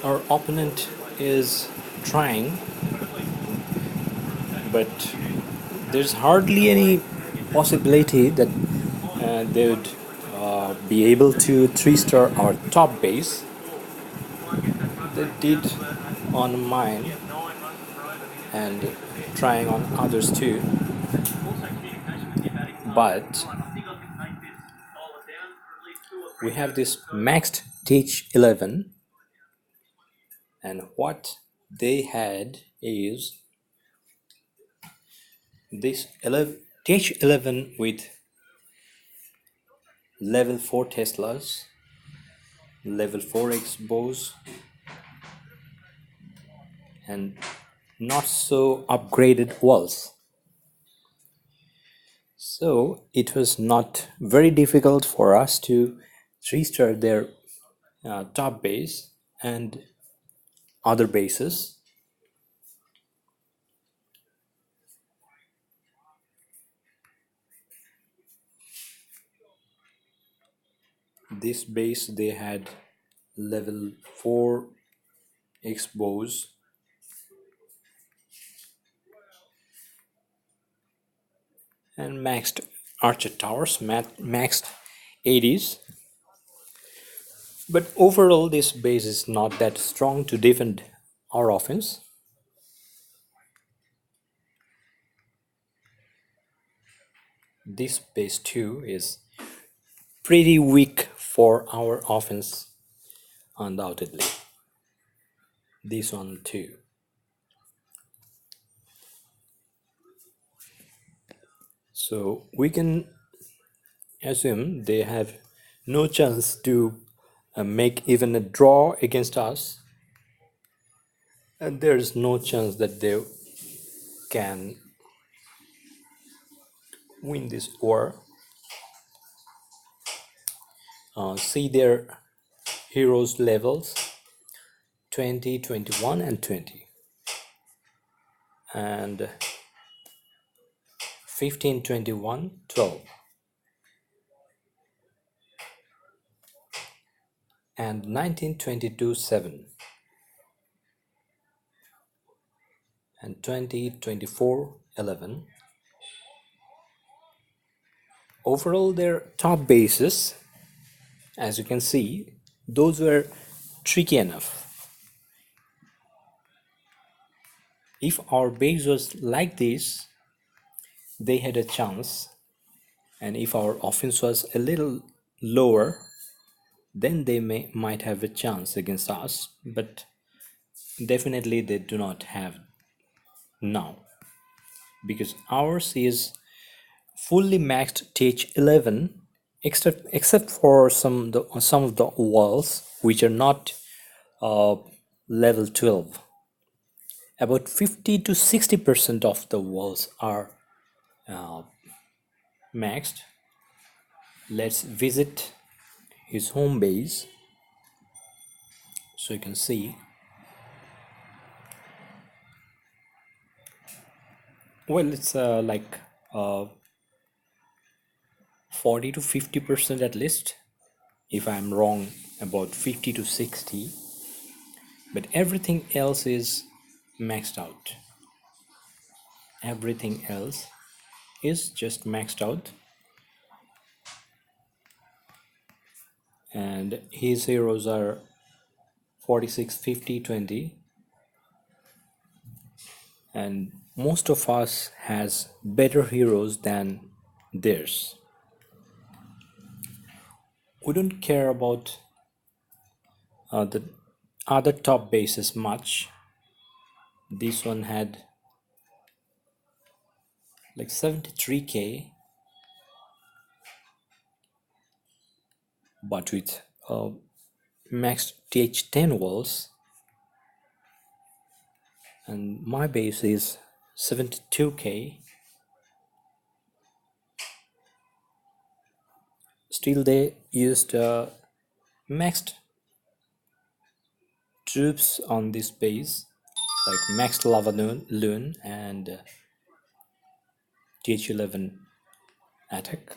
Our opponent is trying, but there's hardly any possibility that they would be able to 3-star our top base. They did on mine and trying on others too, but we have this maxed Teach 11, and what they had is this 11, Teach 11 with level 4 Teslas, level 4x bows, and not so upgraded walls. So it was not very difficult for us to 3-star their top base and other bases. This base they had level 4 X bows and maxed archer towers, maxed 80s. But overall, this base is not that strong to defend our offense. This base too is pretty weak for our offense, undoubtedly. This one too. So we can assume they have no chance to make even a draw against us, and there is no chance that they can win this war. See their heroes levels 20, 21, and 20, and 15, 21, 12, and 19, 22, 7, and 20, 24, 11. Overall, their top bases, as you can see, those were tricky enough. If our base was like this, they had a chance, and if our offense was a little lower, then they might have a chance against us, but definitely they do not have now, because ours is fully maxed Teach 11, except for some of the walls which are not uh, level 12. About 50 to 60% of the walls are maxed. Let's visit his home base so you can see. Well, it's like 40 to 50% at least. If I'm wrong, about 50 to 60, but everything else is maxed out. Everything else is just maxed out, and his heroes are 46, 50, 20, and most of us has better heroes than theirs. We don't care about the other top bases much. This one had like 73k, but with maxed th10 walls, and my base is 72k. Still they used maxed troops on this base, like maxed lava loon and th11 attack.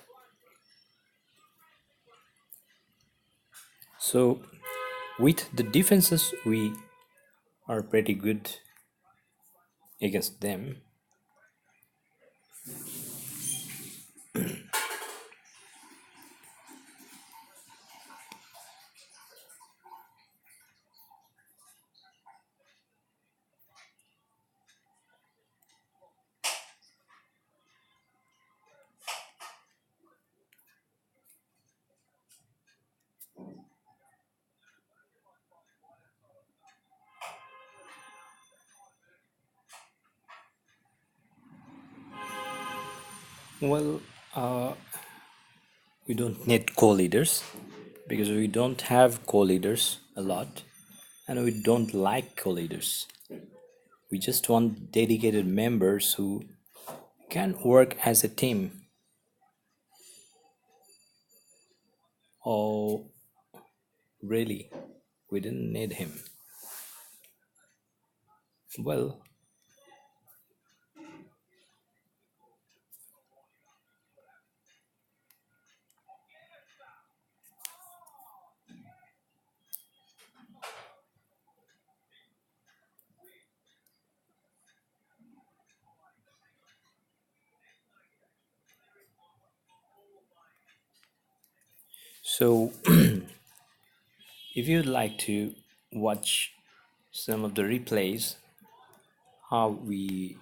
So With the defenses, we are pretty good against them. Well, we don't need co-leaders because we don't have co-leaders a lot, and we don't like co-leaders. We just want dedicated members who can work as a team. Oh, really? We didn't need him. Well, so if you'd like to watch some of the replays, how we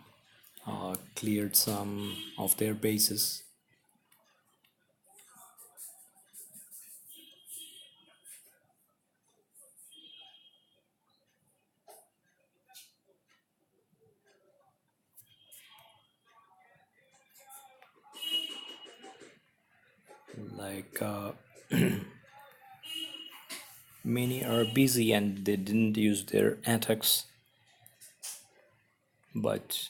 cleared some of their bases, like many are busy and they didn't use their attacks, but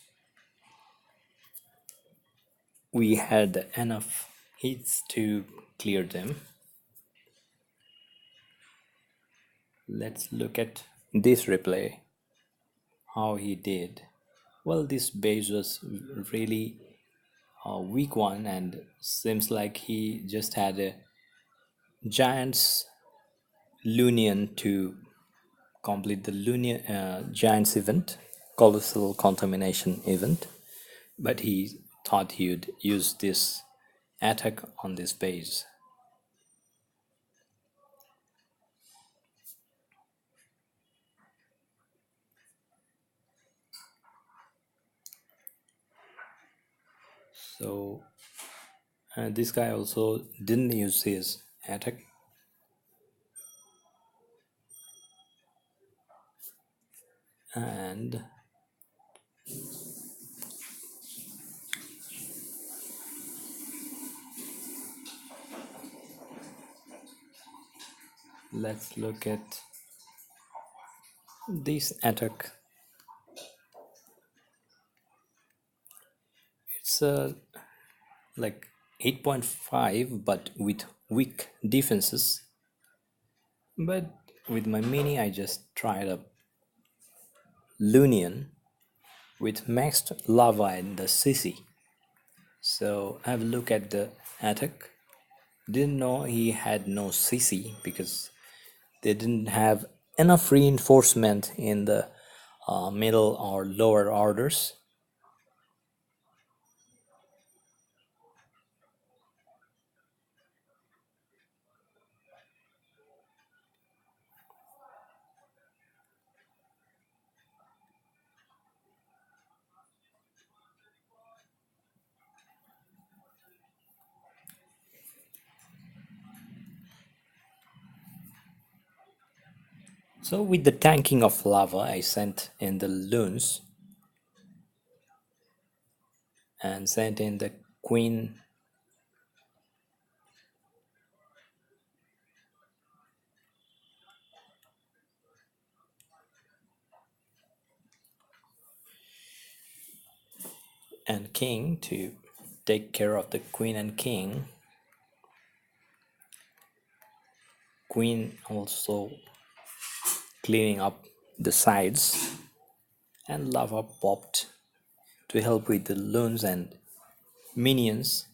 we had enough hits to clear them. Let's look at this replay, how he did. Well, this base was really a weak one, and seems like he just had a giant's Lunian to complete the Lunian giants event, colossal contamination event, but he thought he'd use this attack on this base. So this guy also didn't use his attack, and let's look at this attack. It's like 8.5 but with weak defenses, but with my mini I just tried a Lunian with maxed lava and the CC. So have a look at the attack. Didn't know he had no CC because they didn't have enough reinforcement in the middle or lower orders. So with the tanking of lava, I sent in the loons and sent in the queen and king to take care of the queen and king. Queen also cleaning up the sides, and lava popped to help with the loons and minions.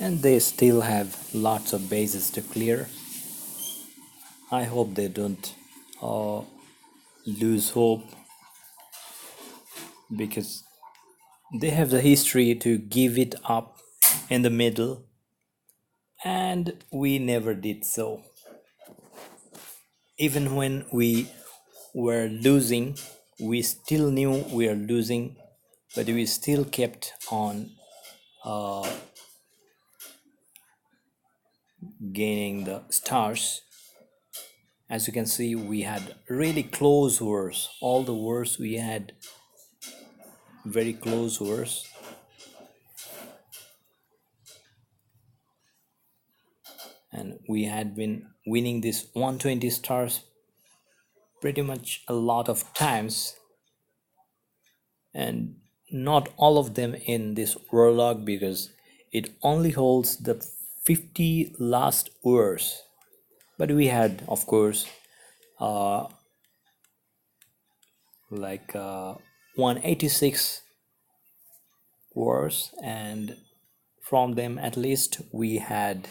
and they still have lots of bases to clear. I hope they don't uh, lose hope, because they have the history to give it up in the middle, and we never did so. Even when we were losing, we still knew we were losing, but we still kept on gaining the stars. As you can see, we had really close wars. All the wars we had very close wars, and we had been winning this 120 stars pretty much a lot of times, and not all of them in this warlock, because it only holds the 50 last wars. But we had, of course, like 186 wars, and from them at least we had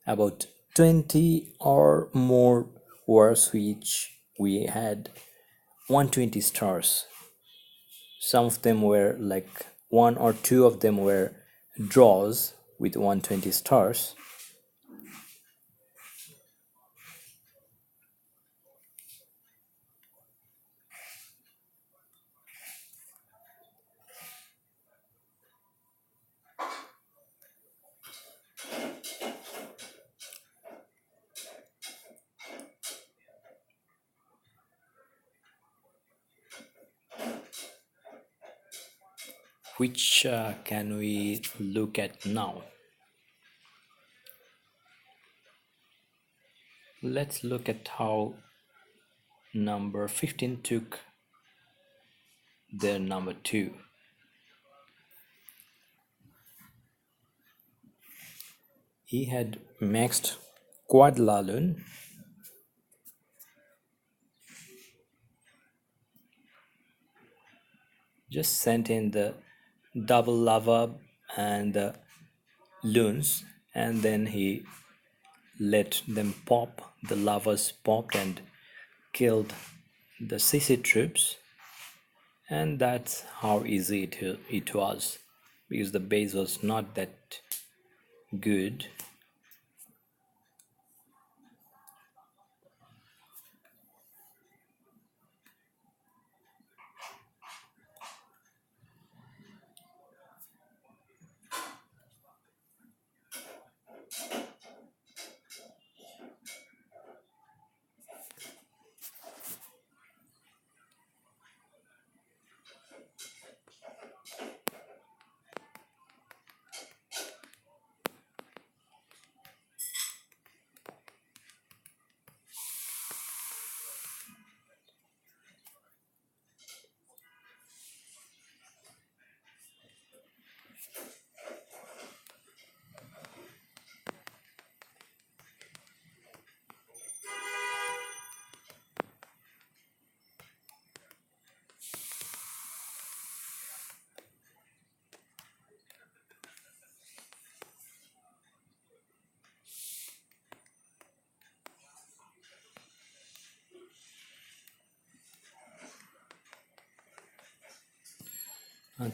about 20 or more wars which we had 120 stars. Some of them were like one or two of them were draws with 120 stars. Which can we look at now? Let's look at how number 15 took their number 2. He had maxed Quad Lalun, just sent in the double lava and the loons, and then he let them pop. The lavas popped and killed the CC troops, and that's how easy it was, because the base was not that good.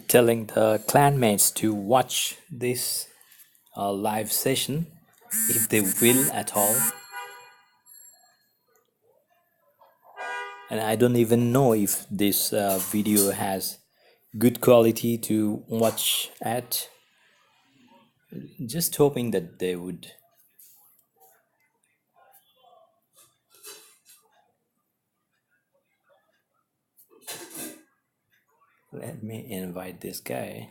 Telling the clanmates to watch this live session if they will at all. And I don't even know if this video has good quality to watch at. Just hoping that they would. Let me invite this guy.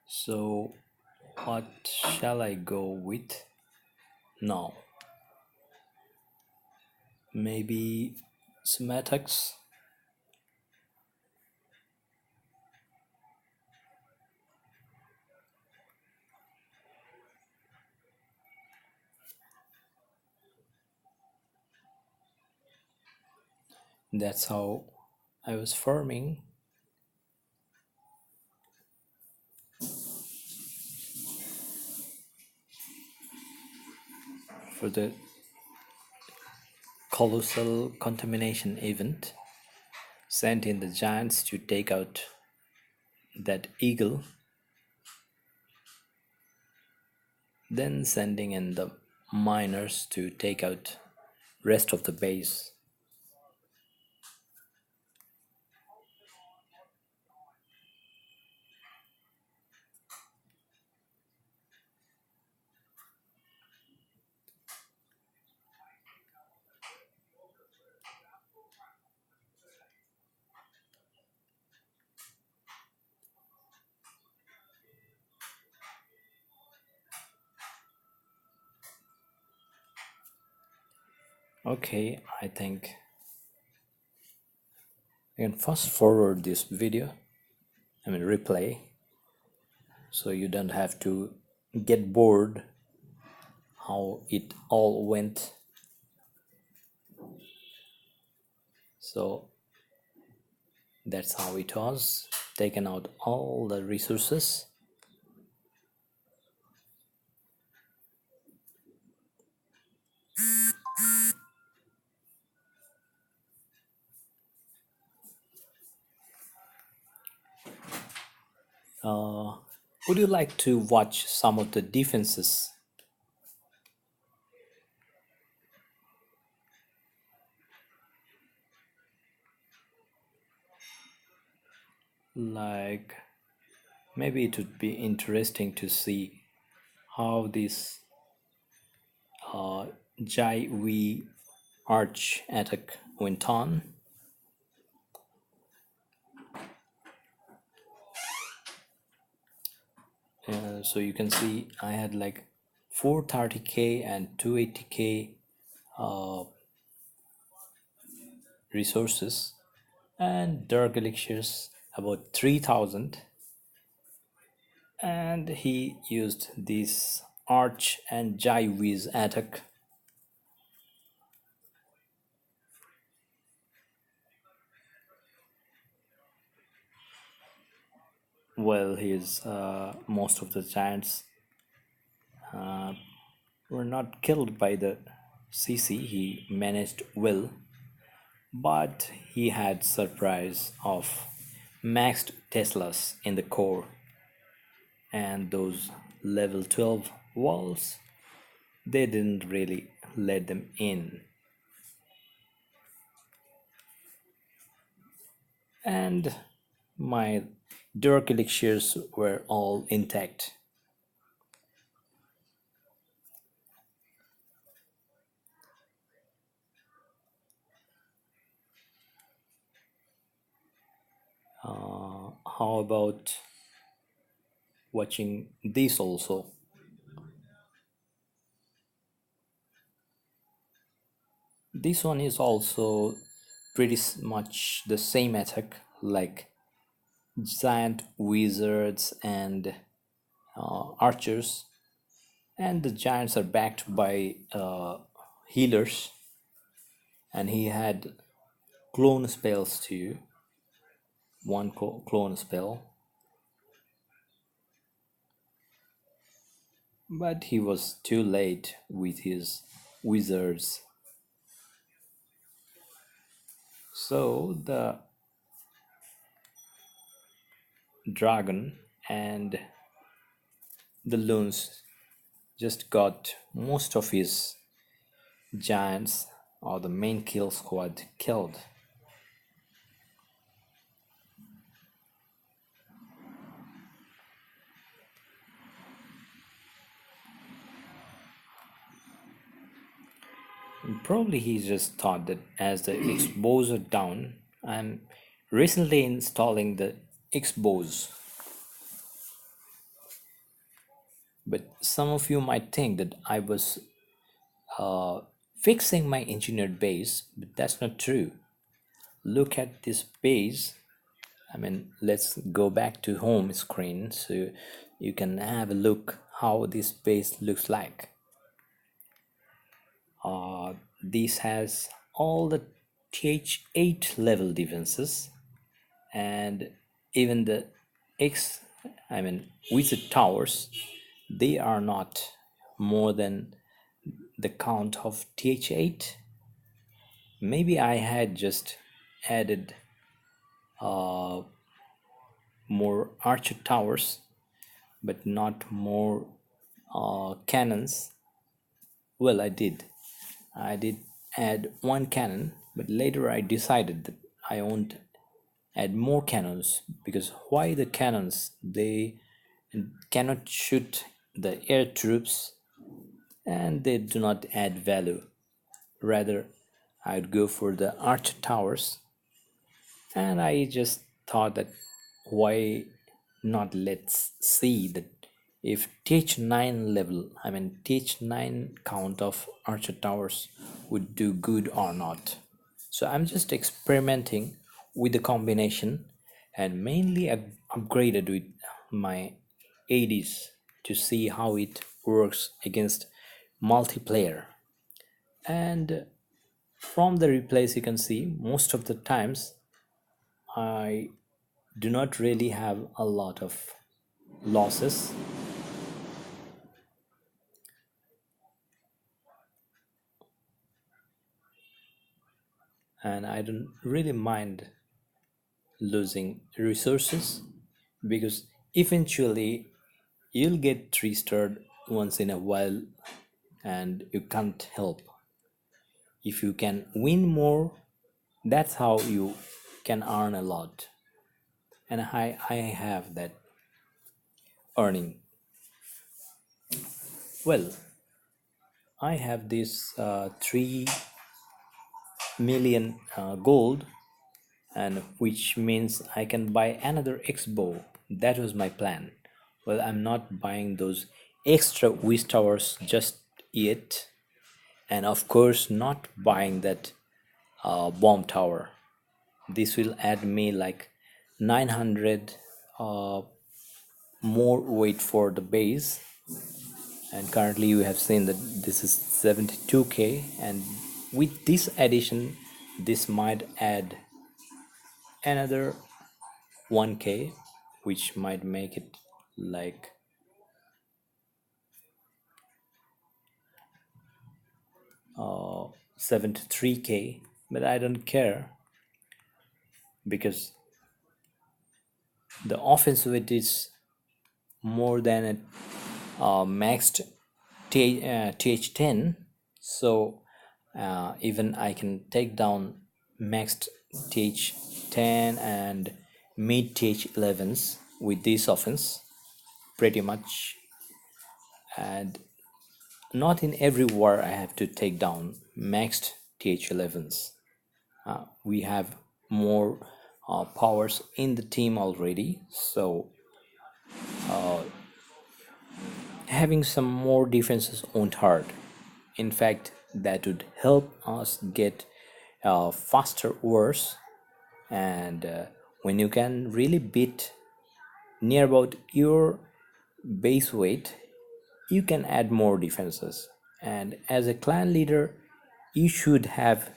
So what shall I go with now? Maybe Smatax? That's how I was farming for the colossal contamination event, sent in the giants to take out that eagle, then sending in the miners to take out rest of the base. Okay, I think you can fast forward this video, I mean replay, so you don't have to get bored how it all went. So that's how it was, taken out all the resources. Would you like to watch some of the defenses? Like, maybe it would be interesting to see how this Jai V arch attack went on. So you can see I had like 430k and 280k resources, and dark elixirs about 3000, and he used this arch and Jai V's attack. Well, his most of the giants were not killed by the CC. He managed well, but he had surprise of maxed Teslas in the core, and those level 12 walls, they didn't really let them in. And my dark elixirs were all intact. How about watching this also? This one is also pretty much the same attack, like giant wizards and archers, and the giants are backed by healers, and he had clone spells too, one clone spell, but he was too late with his wizards. So the dragon and the loons just got most of his giants, or the main kill squad, killed. And probably he just thought that as the Xbows are down, I'm recently installing the Xbows. But some of you might think that I was uh, fixing my engineered base, but that's not true. Look at this base. I mean, let's go back to home screen so you can have a look how this base looks like. This has all the TH8 level defenses, and even the X, I mean, wizard towers, they are not more than the count of TH8. Maybe I had just added more archer towers, but not more cannons. Well, I did add one cannon, but later I decided that I won't add more cannons, because why the cannons? They cannot shoot the air troops and they do not add value. Rather, I'd go for the archer towers, and I just thought that why not let's see that if th9 level, I mean th9 count of archer towers would do good or not. So I'm just experimenting with the combination, and mainly upgraded with my ADs to see how it works against multiplayer. And from the replays you can see most of the times I do not really have a lot of losses, and I don't really mind losing resources, because eventually you'll get 3-starred once in a while and you can't help. If you can win more, that's how you can earn a lot, and I have that earning. Well, I have this 3 million gold, and which means I can buy another X bow. That was my plan. Well, I'm not buying those extra wish towers just yet, and of course not buying that bomb tower. This will add me like 900 uh, more weight for the base, and currently you have seen that this is 72k, and with this addition this might add another 1k, which might make it like 73k, but I don't care, because the offense weight is more than a maxed th10. So even I can take down maxed th10 and mid th11s with this offense pretty much. And not in every war I have to take down maxed th11s. We have more powers in the team already, so having some more defenses won't hurt. In fact, that would help us get faster wars, and when you can really beat near about your base weight, you can add more defenses. And as a clan leader, you should have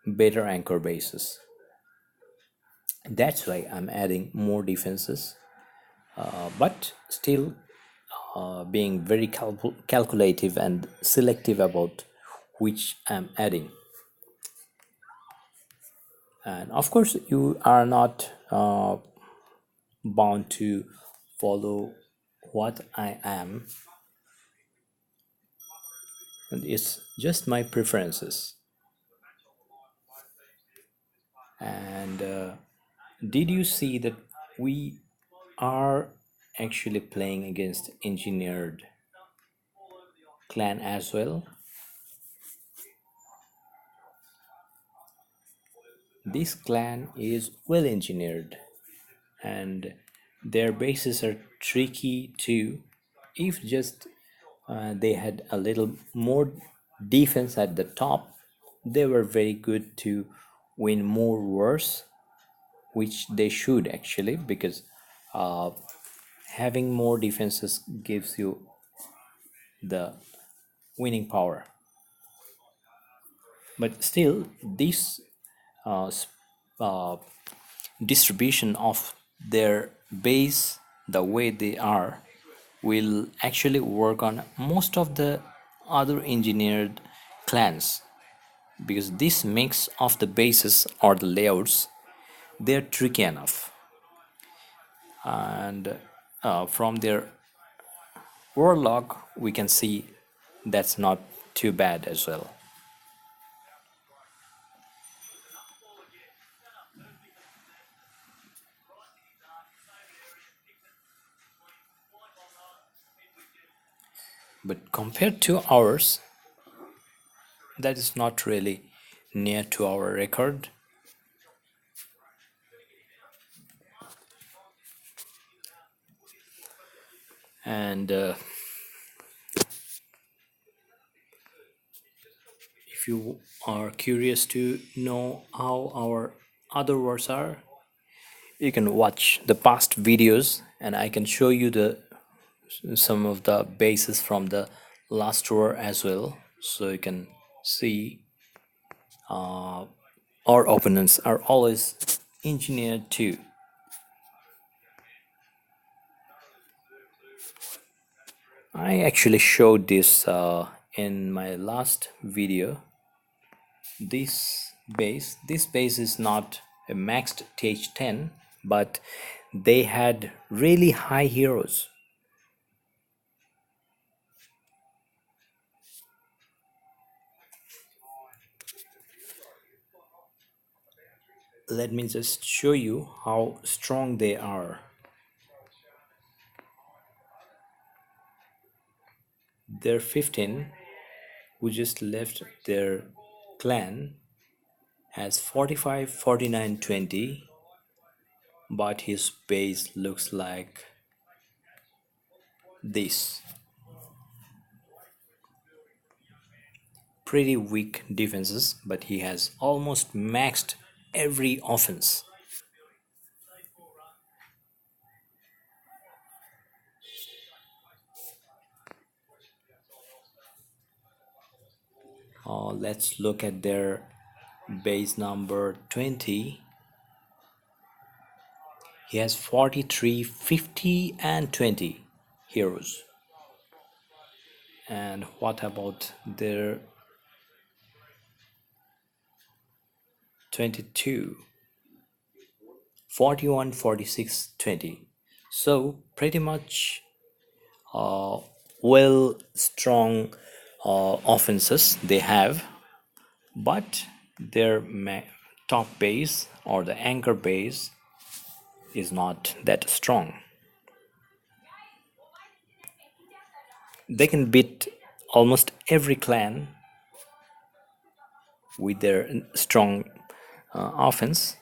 better anchor bases. That's why I'm adding more defenses, but still being very calculative and selective about which I'm adding. And of course, you are not bound to follow what I am, and it's just my preferences. And did you see that we are actually playing against engineered clan as well? This clan is well engineered, and their bases are tricky too. If just they had a little more defense at the top, they were very good to win more wars, which they should actually, because uh, having more defenses gives you the winning power. But still, this uh, s- uh, distribution of their base the way they are will actually work on most of the other engineered clans, because this mix of the bases or the layouts, they're tricky enough. And from their warlock we can see that's not too bad as well. But compared to ours, that is not really near to our record. And if you are curious to know how our other wars are, you can watch the past videos and I can show you the some of the bases from the last war as well, so you can see our opponents are always engineered too. I actually showed this in my last video. This base is not a maxed stage 10, but they had really high heroes. Let me just show you how strong they are. They're 15 who just left their clan has 45, 49, 20, but his base looks like this. Pretty weak defenses, but he has almost maxed every offense. Let's look at their base number 20. He has 43, 50, and 20 heroes. And what about their 22? 41, 46, 20. So pretty much uh, well strong offenses they have, but their top base or the anchor base is not that strong. They can beat almost every clan with their strong offense,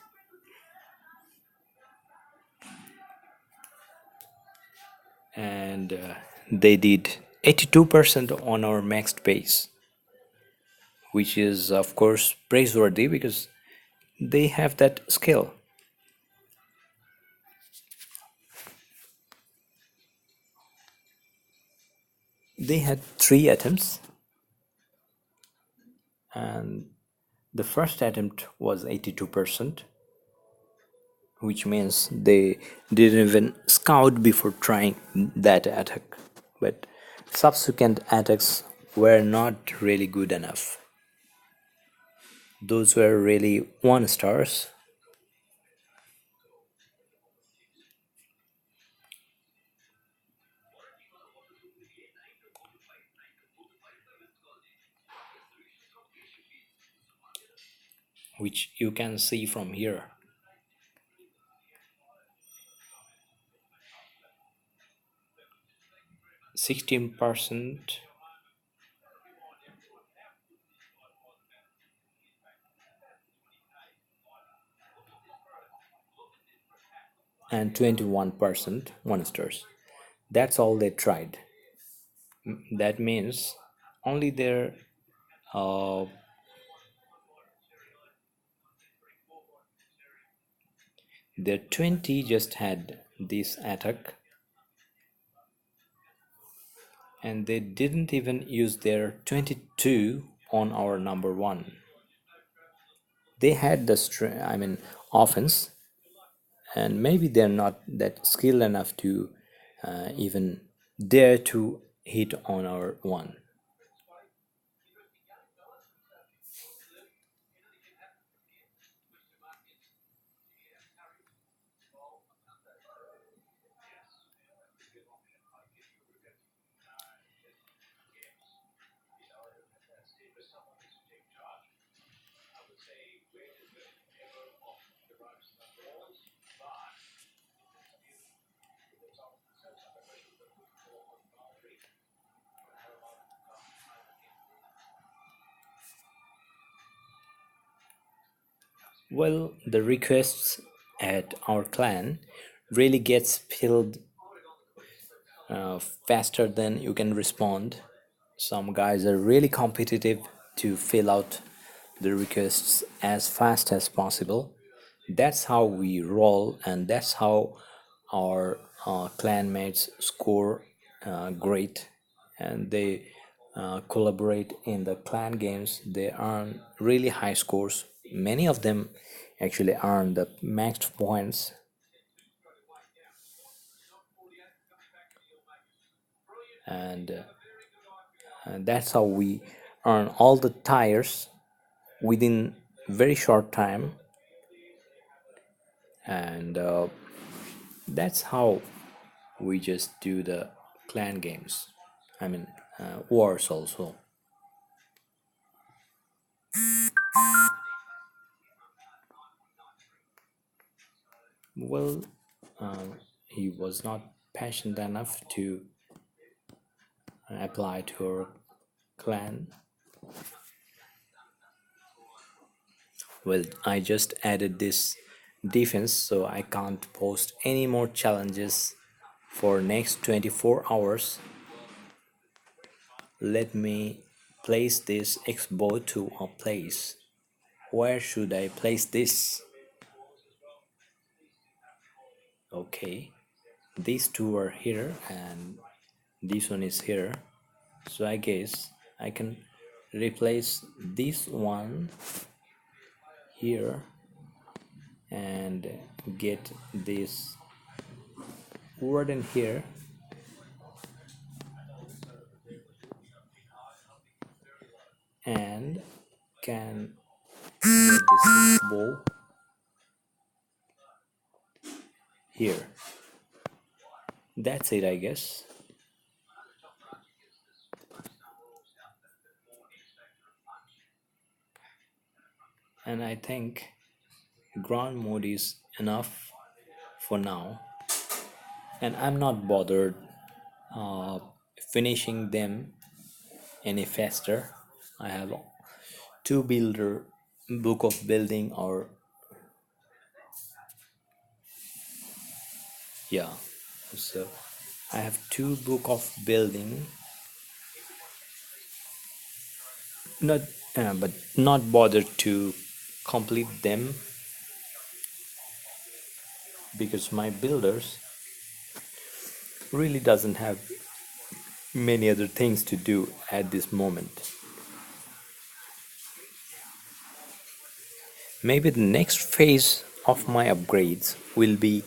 and they did 82% on our maxed base, which is of course praiseworthy because they have that skill. They had three attempts, and the first attempt was 82%, which means they didn't even scout before trying that attack. But subsequent attacks were not really good enough. Those were really one stars. Which you can see from here. 16% and 21% monsters. That's all they tried. That means only uh, their 20 just had this attack, and they didn't even use their 22 on our number one. they had the I mean offense, and maybe they're not that skilled enough to even dare to hit on our one. Well, the requests at our clan really gets filled faster than you can respond. Some guys are really competitive to fill out the requests as fast as possible. That's how we roll, and that's how our clan mates score great, and they collaborate in the clan games. They earn really high scores. Many of them actually earn the maxed points, and that's how we earn all the tires within very short time, and that's how we just do the clan games. I mean, wars also. Well, he was not passionate enough to apply to our clan. Well, I just added this defense, so I can't post any more challenges for next 24 hours. Let me place this expo to a place. Where should I place this? Okay, these two are here and this one is here, so I guess I can replace this one here and get this warden here and can get this bow here. That's it, I guess. And I think ground mode is enough for now, and I'm not bothered uh, finishing them any faster. I have two builder book of building, or yeah, so I have two book of building, not but not bothered to complete them because my builders really doesn't have many other things to do at this moment. Maybe the next phase of my upgrades will be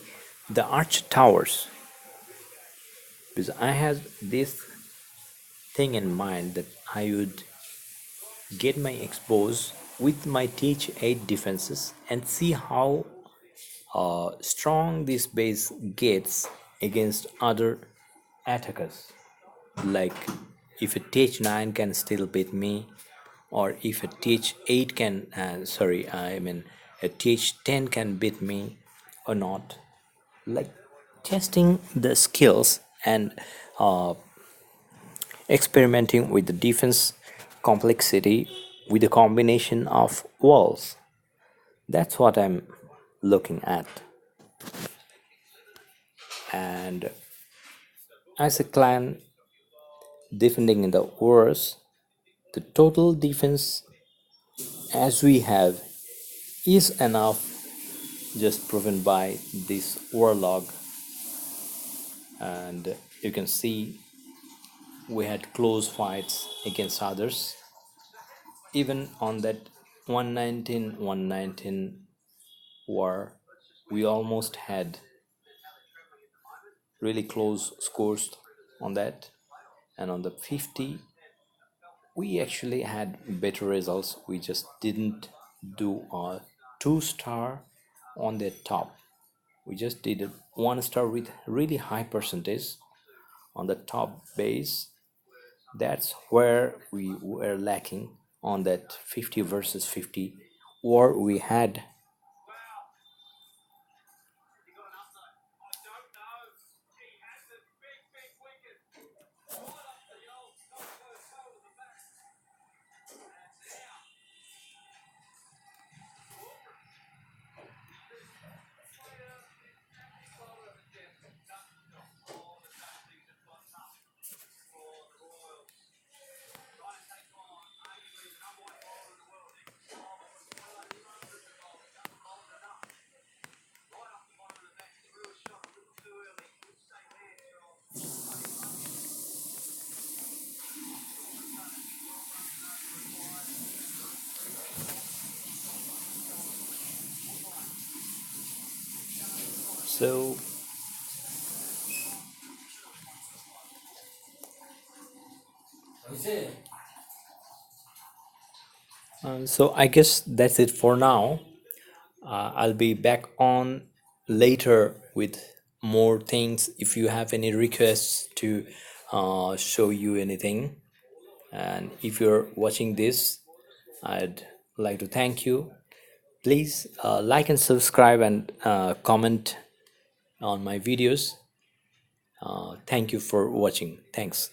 the arch towers, because I had this thing in mind that I would get my expose with my teach 8 defenses and see how strong this base gets against other attackers. Like if a teach 9 can still beat me, or if a teach 8 can sorry, I mean a teach 10 can beat me or not. Like testing the skills and uh, experimenting with the defense complexity with a combination of walls. That's what I'm looking at. And as a clan defending in the wars, the total defense as we have is enough, just proven by this war log. And you can see we had close fights against others. Even on that 119 war, we almost had really close scores on that, and on the 50 we actually had better results. We just didn't do a 2 star on the top. We just did a 1 star with really high percentage on the top base. That's where we were lacking on that 50 versus 50 war we had. So so I guess that's it for now. I'll be back on later with more things. If you have any requests to show you anything, and if you're watching this, I'd like to thank you. Please like and subscribe and comment on my videos. Thank you for watching. Thanks.